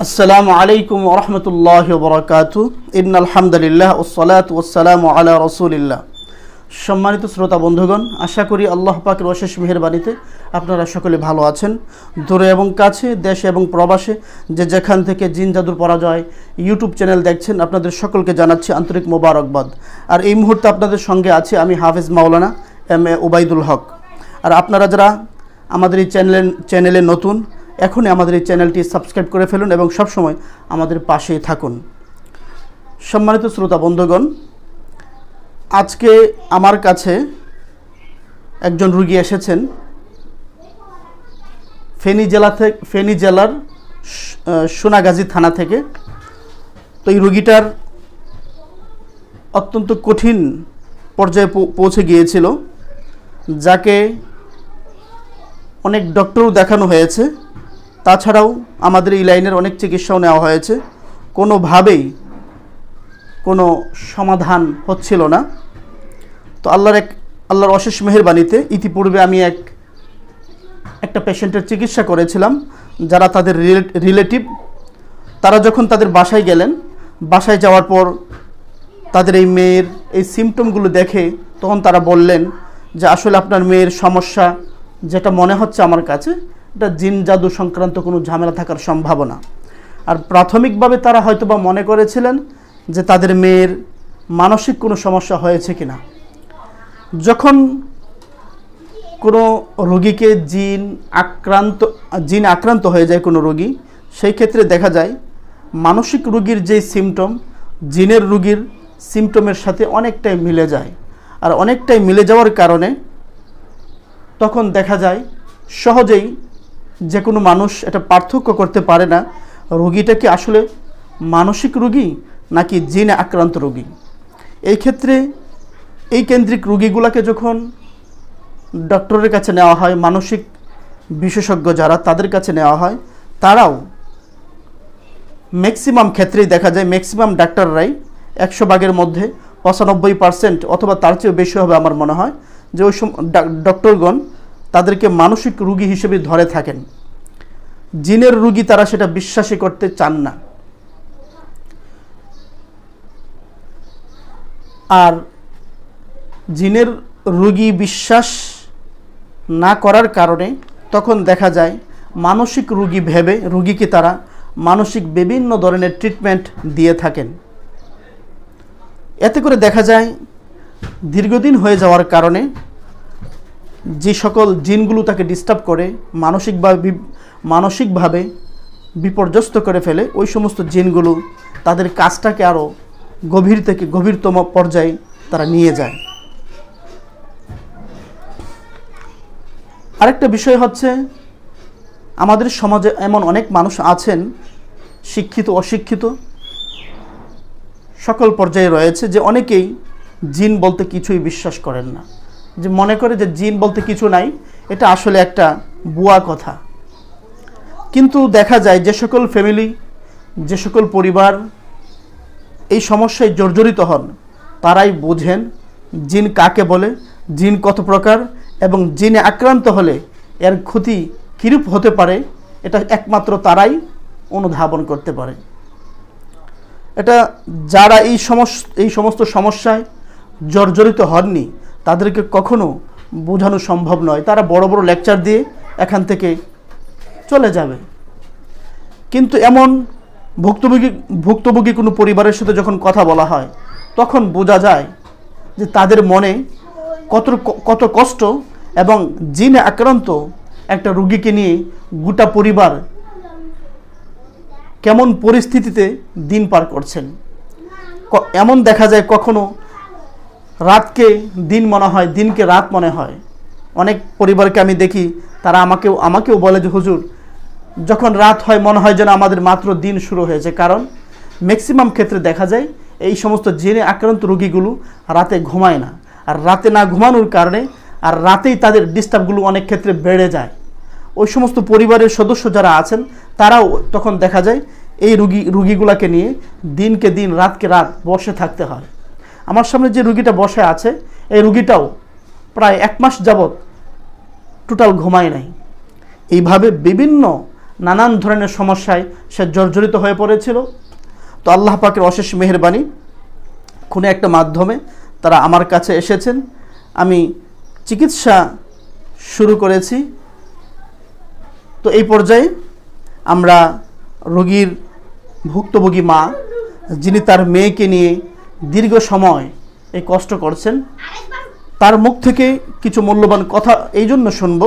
আসসালামু আলাইকুম ওয়া রাহমাতুল্লাহি ওয়া বারাকাতুহু ইন্নাল হামদুলিল্লাহ ওয়াস সালাতু ওয়াস সালামু আলা রাসূলিল্লাহ। সম্মানিত শ্রোতা বন্ধুগণ, আশা করি আল্লাহ পাকের অশেষ মেহেরবানিতে আপনারা সকলে ভালো আছেন। দূরে এবং কাছে, দেশে এবং প্রবাসে যে যেখান থেকে জিন জাদুর পরাজয় ইউটিউব চ্যানেল দেখছেন, আপনাদের সকলকে জানাচ্ছি আন্তরিক মোবারকবাদ। আর এই মুহূর্তে আপনাদের সঙ্গে আছি আমি হাফেজ মাওলানা এম.এ. উবাইদুল হক। আর আপনারা যারা আমাদের এই চ্যানেলে নতুন, এখনই আমাদের এই চ্যানেলটি সাবস্ক্রাইব করে ফেলুন এবং সবসময় আমাদের পাশেই থাকুন। সম্মানিত শ্রোতা বন্ধুগণ, আজকে আমার কাছে একজন রুগী এসেছেন ফেনী জেলার সোনাগাজী থানা থেকে। তো এই রুগীটার অত্যন্ত কঠিন পর্যায়ে পৌঁছে গিয়েছিল, যাকে অনেক ডক্টরও দেখানো হয়েছে, তাছাড়াও আমাদের এই লাইনের অনেক চিকিৎসাও নেওয়া হয়েছে, কোনোভাবেই কোনো সমাধান হচ্ছিল না। তো আল্লাহর অশেষ মেহেরবানিতে ইতিপূর্বে আমি একটা পেশেন্টের চিকিৎসা করেছিলাম, যারা তাদের রিলেটিভ, তারা যখন তাদের বাসায় গেলেন, বাসায় যাওয়ার পর তাদের এই মেয়ের এই সিমটমগুলো দেখে তখন তারা বললেন যে আসলে আপনার মেয়ের সমস্যা যেটা মনে হচ্ছে আমার কাছে, এটা জিন জাদু সংক্রান্ত কোনো ঝামেলা থাকার সম্ভাবনা। আর প্রাথমিকভাবে তারা হয়তোবা মনে করেছিলেন যে তাদের মেয়ের মানসিক কোনো সমস্যা হয়েছে কিনা। যখন কোনো রোগীকে জিন আক্রান্ত হয়ে যায় কোনো রোগী, সেই ক্ষেত্রে দেখা যায় মানসিক রোগীর যে সিমটম জিনের রোগীর সিমটমের সাথে অনেকটাই মিলে যায়। আর অনেকটাই মিলে যাওয়ার কারণে তখন দেখা যায় সহজেই যে কোনো মানুষ এটা পার্থক্য করতে পারে না রোগীটা কি আসলে মানসিক রোগী নাকি জিনে আক্রান্ত রোগী। এই ক্ষেত্রে এই কেন্দ্রিক রোগীগুলোকে যখন ডক্টরের কাছে নেওয়া হয়, মানসিক বিশেষজ্ঞ যারা, তাদের কাছে নেওয়া হয়, তারাও ম্যাক্সিমাম ক্ষেত্রেই দেখা যায়, ম্যাক্সিমাম ডাক্তাররাই 100 ভাগের মধ্যে 95% অথবা তার চেয়েও বেশি হবে আমার মনে হয়, যে ওই ডক্টরগণ তাদেরকে মানসিক রোগী হিসেবে ধরে থাকেন। জিনের রোগী তারা সেটা বিশ্বাসই করতে চান না। আর জিনের রোগী বিশ্বাস না করার কারণে তখন দেখা যায় মানসিক রোগী ভেবে রোগীকে তারা মানসিক বিভিন্ন ধরনের ট্রিটমেন্ট দিয়ে থাকেন। এতে করে দেখা যায় দীর্ঘদিন হয়ে যাওয়ার কারণে যে সকল জিনগুলো তাকে ডিস্টার্ব করে, মানসিকভাবে বিপর্যস্ত করে ফেলে, ওই সমস্ত জিনগুলো তাদের কাজটাকে আরও গভীর থেকে গভীরতম পর্যায়ে তারা নিয়ে যায়। আরেকটা বিষয় হচ্ছে, আমাদের সমাজে এমন অনেক মানুষ আছেন, শিক্ষিত অশিক্ষিত সকল পর্যায়ে রয়েছে, যে অনেকেই জিন বলতে কিছুই বিশ্বাস করেন না, যে মনে করে যে জিন বলতে কিছু নাই, এটা আসলে একটা ভুয়া কথা। কিন্তু দেখা যায় যে সকল ফ্যামিলি, যে সকল পরিবার এই সমস্যায় জর্জরিত হন, তারাই বোঝেন জিন কাকে বলে, জিন কত প্রকার, এবং জিনে আক্রান্ত হলে এর ক্ষতি কীরূপ হতে পারে, এটা একমাত্র তারাই অনুধাবন করতে পারে। এটা যারা এই সমস্ত সমস্যায় জর্জরিত হননি, তাদেরকে কখনো বোঝানো সম্ভব নয়। তারা বড় বড় লেকচার দিয়ে এখান থেকে চলে যাবে। কিন্তু এমন ভুক্তভোগী কোনো পরিবারের সাথে যখন কথা বলা হয়, তখন বোঝা যায় যে তাদের মনে কত কষ্ট, এবং জিনে আক্রান্ত একটা রোগীকে নিয়ে গোটা পরিবার কেমন পরিস্থিতিতে দিন পার করছেন। এমন দেখা যায় কখনো রাতকে দিন মনে হয়, দিনকে রাত মনে হয়। অনেক পরিবারকে আমি দেখি, তারা আমাকেও বলে যে হুজুর, যখন রাত হয় মনে হয় যেন আমাদের মাত্র দিন শুরু হয়েছে। কারণ ম্যাক্সিমাম ক্ষেত্রে দেখা যায় এই সমস্ত জিনে আক্রান্ত রোগীগুলো রাতে ঘুমায় না, আর রাতে না ঘুমানোর কারণে আর রাতেই তাদের ডিস্টার্বগুলো অনেক ক্ষেত্রে বেড়ে যায়। ওই সমস্ত পরিবারের সদস্য যারা আছেন, তারাও তখন দেখা যায় এই রুগীগুলোকে নিয়ে দিনকে দিন রাতকে রাত বসে থাকতে হয়। আমার সামনে যে রুগীটা বসে আছে, এই রুগীটাও প্রায় 1 মাস যাবৎ টোটাল ঘুমায় নাই। এইভাবে বিভিন্ন নানান ধরনের সমস্যায় সে জর্জরিত হয়ে পড়েছিল। তো আল্লাহ পাকের অশেষ মেহেরবানি, কোনো একটা মাধ্যমে তারা আমার কাছে এসেছেন, আমি চিকিৎসা শুরু করেছি। তো এই পর্যায়ে আমরা রোগীর ভুক্তভোগী মা, যিনি তার মেয়েকে নিয়ে দীর্ঘ সময় এই কষ্ট করছেন, তার মুখ থেকে কিছু মূল্যবান কথা এই জন্য শুনব,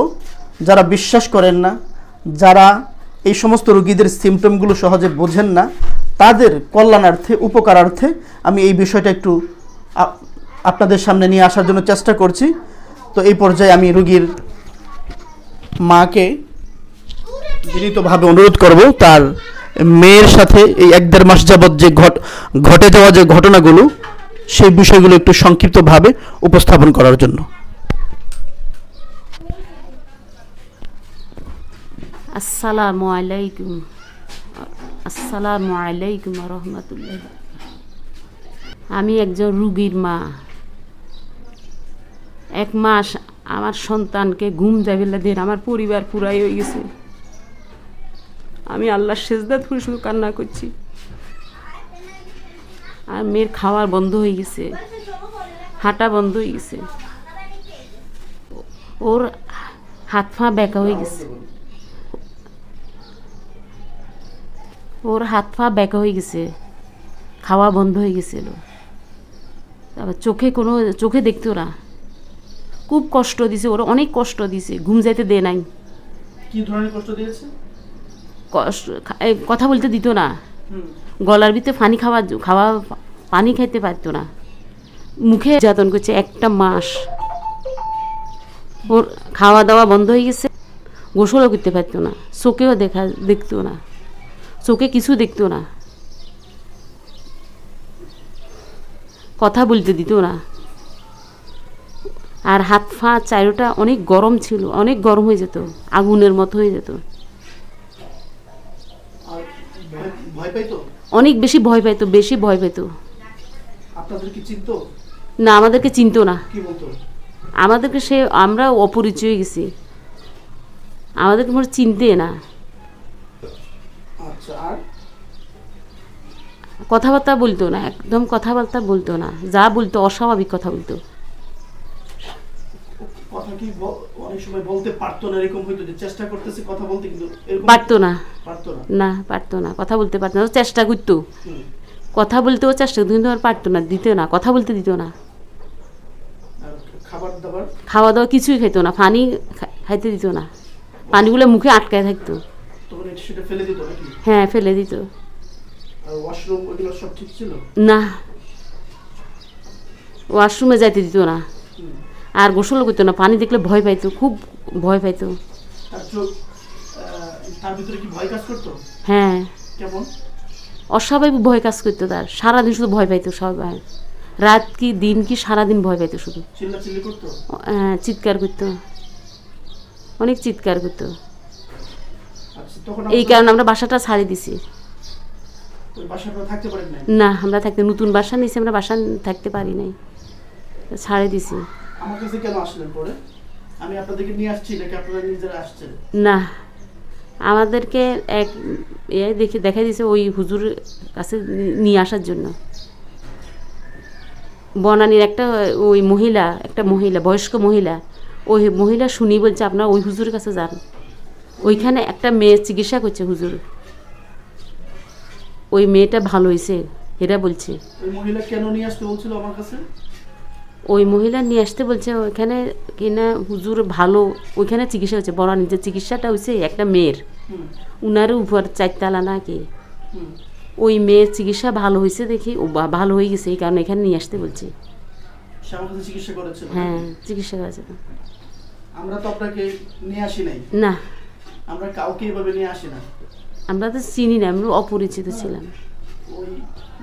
যারা বিশ্বাস করেন না, যারা এই সমস্ত রোগীদের সিমটমগুলো সহজে বোঝেন না, তাদের কল্যাণার্থে, উপকারার্থে আমি এই বিষয়টা একটু আপনাদের সামনে নিয়ে আসার জন্য চেষ্টা করছি। তো এই পর্যায়ে আমি রোগীর মাকে বিনীতভাবে অনুরোধ করব তার মেয়ের সাথে এই 1-1.5 মাস যাবৎ যে ঘটে যাওয়া যে ঘটনাগুলো, সেই বিষয়গুলো একটু সংক্ষিপ্তভাবে উপস্থাপন করার জন্য। আসসালামু আলাইকুম, আসসালামু আলাইকুম রহমতুল্লাহ। আমি একজন রুগীর মা। 1 মাস আমার সন্তানকে ঘুম যাবেলা দিন আমার পরিবার পুরাই হয়ে গেছে। আমি আল্লাহর সেজদা ধরে শুধু কান্না করছি। আর মেয়ের খাওয়ার বন্ধ হয়ে গেছে, হাঁটা বন্ধ হয়ে গেছে, ওর হাত পা ব্যাকা হয়ে গেছে, ওর হাত পা ব্যাকা হয়ে গেছে, খাওয়া বন্ধ হয়ে গেছিল। তারপর চোখে দেখতো না, খুব কষ্ট দিছে, ওরা অনেক কষ্ট দিছে, ঘুম যাইতে দে নাই। কি ধরনের কষ্ট দিয়েছে? কথা বলতে দিত না, গলার ভিতরে খাওয়া পানি খাইতে পারতো না, মুখে যাতন করছে 1 মাস। ওর খাওয়া দাওয়া বন্ধ হয়ে গেছে, গোসলও করতে পারতো না, চোখেও দেখতো না, চোখে কিছু দেখতো না, কথা বলতে দিত না। আর হাত পা চারোটা অনেক গরম ছিল, অনেক গরম হয়ে যেত, আগুনের মতো হয়ে যেত। অনেক বেশি ভয় পাইতো, বেশি ভয় পাইতো। আপনাদেরকে চিনতো না? আমাদেরকে চিনতো না। কি বলতো? আমাদেরকে আমরা অপরিচয় হয়ে গেছি, আমাদেরকে মনে চিনতে না। আচ্ছা, আর কথাবার্তা বলতো না, একদম কথাবার্তা বলতো না, যা বলতো অস্বাভাবিক কথা বলতো। কথা কি অনেক সময় বলতে পারতো না? এরকম হয়তো যে চেষ্টা করতেছে কথা বলতে, কিন্তু পারতো না। না, পারতো না, কথা বলতে পারতো না। চেষ্টা করতো, কথা বলতেও চেষ্টা করতো, কিন্তু আর পারতো না, দিত না, কথা বলতে দিত না। খাওয়া দাওয়া কিছুই খাইতো না, পানি খাইতে দিত না, পানিগুলো মুখে আটকায় থাকতো। হ্যাঁ, ফেলে দিত। না, ওয়াশরুমে যাইতে দিত না, আর গোসল করতো না, পানি দেখলে ভয় পাইতো, খুব ভয় পাইতো। হ্যাঁ, অস্বাভাবিক ভয় কাজ করতো তার, সারাদিন শুধু ভয় পাইতো, সবাই রাত কি দিন কি সারাদিন ভয় পাইতো, শুধু চিৎকার করতো, অনেক চিৎকার করতো। এই কারণে আমরা বাসাটা ছাড়ি দিছি। না, আমরা থাকতে নতুন বাসা নিয়েছি, আমরা বাসা থাকতে পারি নাই, ছাড়ে দিছি। আমার কাছে কেন আসলেন পরে? আমি আপনাদেরকে নিয়ে আসছি নাকি আপনারা নিজেরা আসছেন? না, আমাদেরকে দেখা দিয়েছে ওই হুজুরের কাছে নিয়ে আসার জন্য। বনানীর একটা মহিলা, বয়স্ক মহিলা, ওই মহিলা শুনি বলছে আপনারা ওই হুজুরের কাছে যান, ওইখানে একটা মেয়ের চিকিৎসা করছে হুজুর, ওই মেয়েটা ভালো হয়েছে, এরা বলছে। ওই মহিলা কেন নিয়ে আসতে বলছিল আমার কাছে? ওই মহিলা নিয়ে আসতে বলছে ওইখানে কিনা হুজুর ভালো, ওইখানে চিকিৎসা হচ্ছে, বনানীর যে চিকিৎসাটা হয়েছে একটা মেয়ের, উনার উপর 4 তলা নাকি, ওই মেয়ের চিকিৎসা ভালো হয়েছে দেখি, ও ভালো হয়ে গেছে, এই কারণে এখানে নিয়ে আসতে বলছে। হ্যাঁ, চিকিৎসা করেছে। আমরা তো আপনাকে নিয়ে আসি নাই। না, আমরা কাউকে এভাবে নিয়ে আসি না, আমরা তো চিনি না, আমরা অপরিচিত ছিলাম। ওই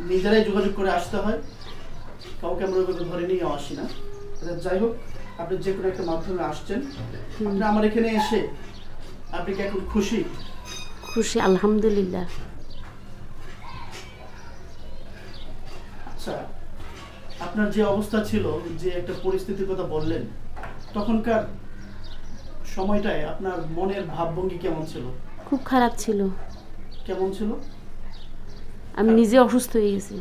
নিজেরাই যোগাযোগ করে আসতে হয়, কাউকে আমরা ওইভাবে ধরে নিয়ে আসি না। যাই হোক, আপনি যে কোনো একটা মাধ্যমে আসছেন, আপনি আমার এখানে এসে আপনি কি এখন খুশি? খুশি, আলহামদুলিল্লাহ। আচ্ছা, আপনার যে অবস্থা ছিল, যে একটা পরিস্থিতির কথা বললেন, তখনকার সময়টায় আপনার মনের ভাবভঙ্গি কেমন ছিল? খুব খারাপ ছিল। কেমন ছিল? আমি নিজে অসুস্থ হয়ে গেছি।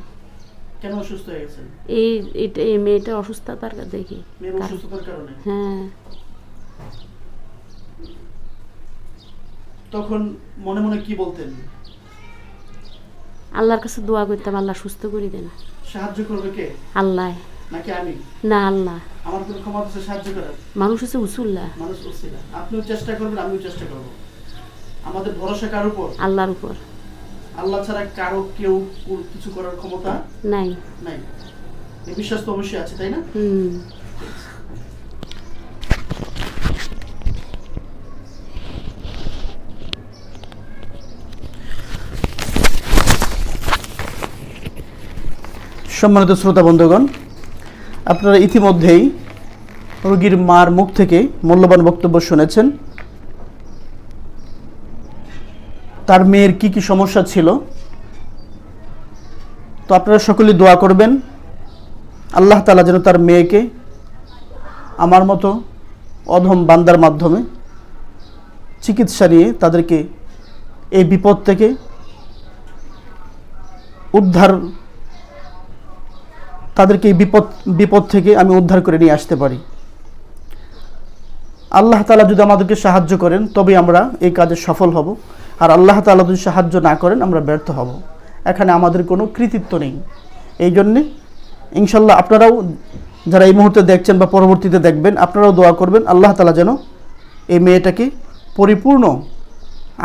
কেন অসুস্থ হয়ে গেছেন? এই মেয়েটার অসুস্থতার দেখি। মেয়ের অসুস্থতার কারণে? হ্যাঁ। তখন মনে মনে কি বলতেন? আল্লাহর কাছে দোয়া করতাম, আল্লাহ সুস্থ করে দেন। সাহায্য করবে কে? আল্লাহ। নাকি আমি? না, আল্লাহ। আমার কোনো ক্ষমতা আছে সাহায্য করার? মানুষ হচ্ছে উসুল্লাহ। মানুষ উসিলা। আপনিও চেষ্টা করবেন, আমিও চেষ্টা করব। আমাদের ভরসা কার উপর? আল্লাহর উপর। আল্লাহ ছাড়া কারো কেউ কিছু করার ক্ষমতা নাই। নাই। এই বিশ্বাস তো অবশ্যই আছে, তাই না? সম্মানিত শ্রোতা বন্ধুগণ, আপনারা ইতিমধ্যেই রোগীর মার মুখ থেকে মূল্যবান বক্তব্য শুনেছেন। তার মেয়ের কি কি সমস্যা ছিল। তো আপনারা সকলেই দোয়া করবেন আল্লাহ তাআলা যেন তার মেয়েকে আমার মতো অধম বান্দার মাধ্যমে চিকিৎসা নিয়ে তাদেরকে এই বিপদ থেকে উদ্ধার, তাদেরকে এই বিপদ থেকে আমি উদ্ধার করে নিয়ে আসতে পারি। আল্লাহ তাআলা যদি আমাদেরকে সাহায্য করেন তবে আমরা এই কাজে সফল হব, আর আল্লাহ তাআলা যদি সাহায্য না করেন আমরা ব্যর্থ হব। এখানে আমাদের কোনো কৃতিত্ব নেই। এই জন্যে ইনশাল্লাহ আপনারাও যারা এই মুহূর্তে দেখছেন বা পরবর্তীতে দেখবেন, আপনারাও দোয়া করবেন আল্লাহ তাআলা যেন এই মেয়েটাকে পরিপূর্ণ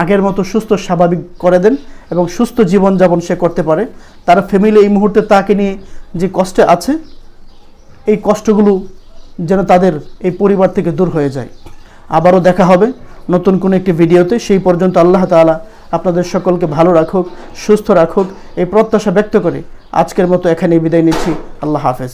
আগের মতো সুস্থ স্বাভাবিক করে দেন এবং সুস্থ জীবনযাপন সে করতে পারে। তার ফ্যামিলি এই মুহূর্তে তাকে নিয়ে যে কষ্টে আছে, এই কষ্টগুলো যেন তাদের এই পরিবার থেকে দূর হয়ে যায়। আবারও দেখা হবে নতুন কোনো একটি ভিডিওতে। সেই পর্যন্ত আল্লাহ তাআলা আপনাদের সকলকে ভালো রাখুক, সুস্থ রাখুক, এই প্রত্যাশা ব্যক্ত করে আজকের মতো এখানেই বিদায় নিচ্ছি। আল্লাহ হাফেজ।